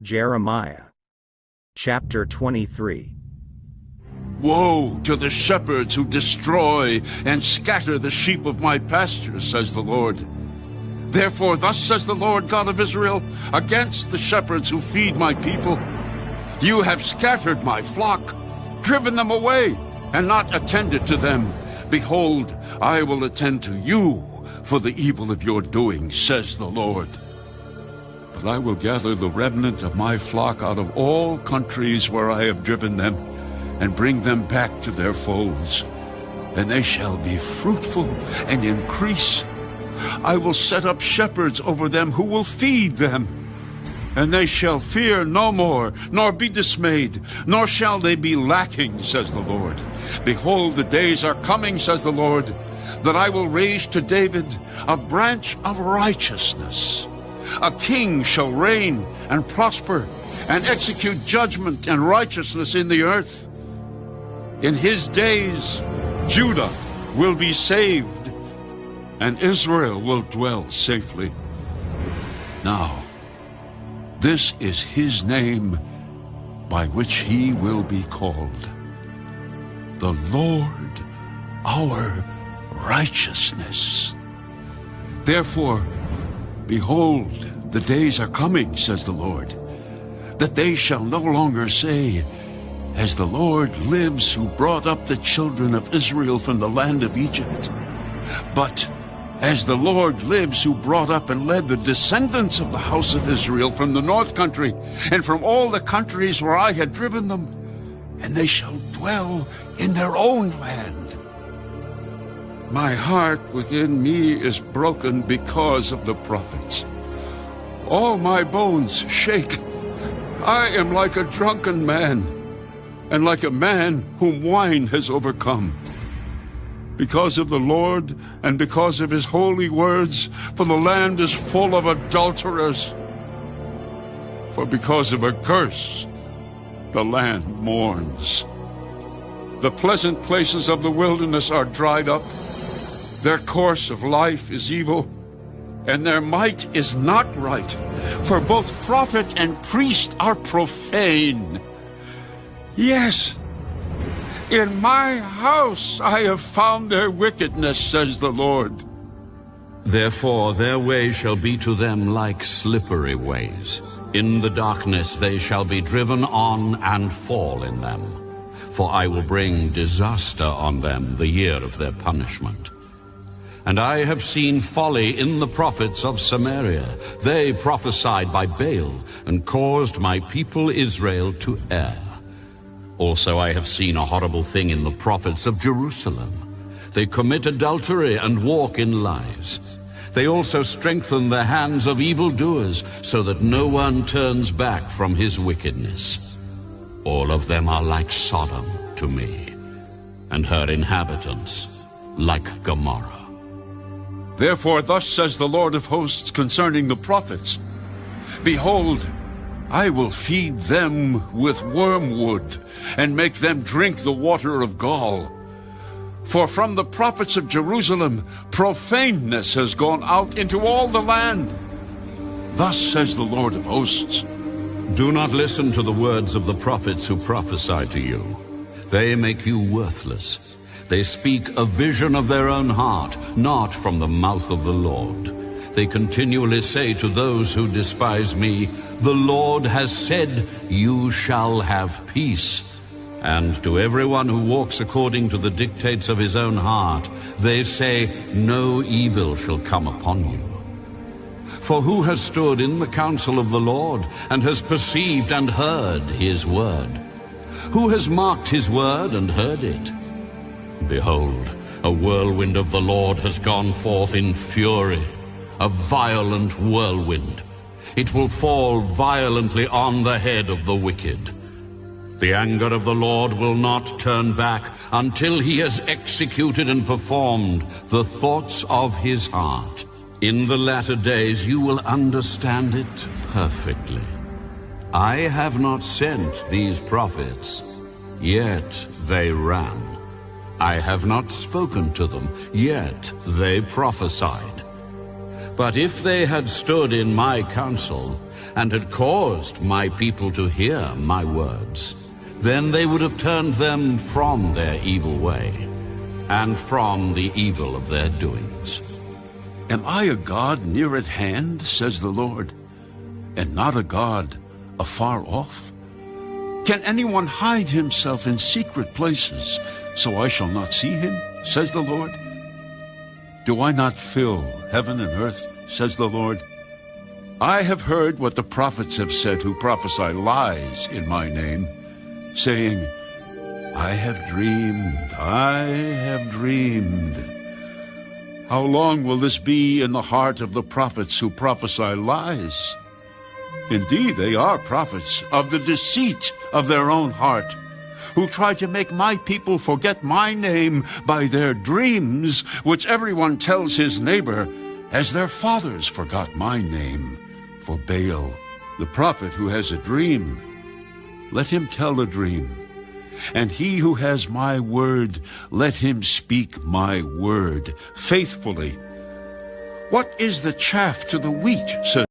Jeremiah, chapter 23. Woe to the shepherds who destroy and scatter the sheep of my pastures, says the Lord. Therefore, thus says the Lord God of Israel, against the shepherds who feed my people: you have scattered my flock, driven them away, and not attended to them. Behold, I will attend to you for the evil of your doing, says the Lord. But I will gather the remnant of my flock out of all countries where I have driven them, and bring them back to their folds, and they shall be fruitful and increase. I will set up shepherds over them who will feed them, and they shall fear no more, nor be dismayed, nor shall they be lacking, says the Lord. Behold, the days are coming, says the Lord, that I will raise to David a branch of righteousness. A king shall reign and prosper, and execute judgment and righteousness in the earth. In his days, Judah will be saved, and Israel will dwell safely. Now, this is his name by which he will be called: the Lord our righteousness. Therefore, behold, the days are coming, says the Lord, that they shall no longer say, as the Lord lives, who brought up the children of Israel from the land of Egypt, but as the Lord lives, who brought up and led the descendants of the house of Israel from the north country, and from all the countries where I had driven them, and they shall dwell in their own land. My heart within me is broken because of the prophets. All my bones shake. I am like a drunken man, and like a man whom wine has overcome. Because of the Lord, and because of his holy words, for the land is full of adulterers. For because of a curse, the land mourns. The pleasant places of the wilderness are dried up. Their course of life is evil, and their might is not right. For both prophet and priest are profane. Yes, in my house I have found their wickedness, says the Lord. Therefore their way shall be to them like slippery ways. In the darkness they shall be driven on and fall in them. For I will bring disaster on them the year of their punishment. And I have seen folly in the prophets of Samaria. They prophesied by Baal, and caused my people Israel to err. Also I have seen a horrible thing in the prophets of Jerusalem. They commit adultery and walk in lies. They also strengthen the hands of evildoers, so that no one turns back from his wickedness. All of them are like Sodom to me, and her inhabitants like Gomorrah. Therefore thus says the Lord of hosts concerning the prophets: Behold, I will feed them with wormwood, and make them drink the water of gall. For from the prophets of Jerusalem profaneness has gone out into all the land. Thus says the Lord of hosts: Do not listen to the words of the prophets who prophesy to you. They make you worthless. They speak a vision of their own heart, not from the mouth of the Lord. They continually say to those who despise me, the Lord has said, you shall have peace. And to everyone who walks according to the dictates of his own heart, they say, no evil shall come upon you. For who has stood in the counsel of the Lord, and has perceived and heard his word? Who has marked his word and heard it? Behold, a whirlwind of the Lord has gone forth in fury, a violent whirlwind. It will fall violently on the head of the wicked. The anger of the Lord will not turn back until he has executed and performed the thoughts of his heart. In the latter days you will understand it perfectly. I have not sent these prophets, yet they ran. I have not spoken to them, yet they prophesied. But if they had stood in my counsel, and had caused my people to hear my words, then they would have turned them from their evil way, and from the evil of their doings. Am I a God near at hand, says the Lord, and not a God afar off? Can anyone hide himself in secret places, so I shall not see him, says the Lord? Do I not fill heaven and earth, says the Lord? I have heard what the prophets have said who prophesy lies in my name, saying, I have dreamed, I have dreamed. How long will this be in the heart of the prophets who prophesy lies? Indeed, they are prophets of the deceit of their own heart, who try to make my people forget my name by their dreams, which everyone tells his neighbor, as their fathers forgot my name. For Baal, the prophet who has a dream, let him tell a dream. And he who has my word, let him speak my word faithfully. What is the chaff to the wheat, says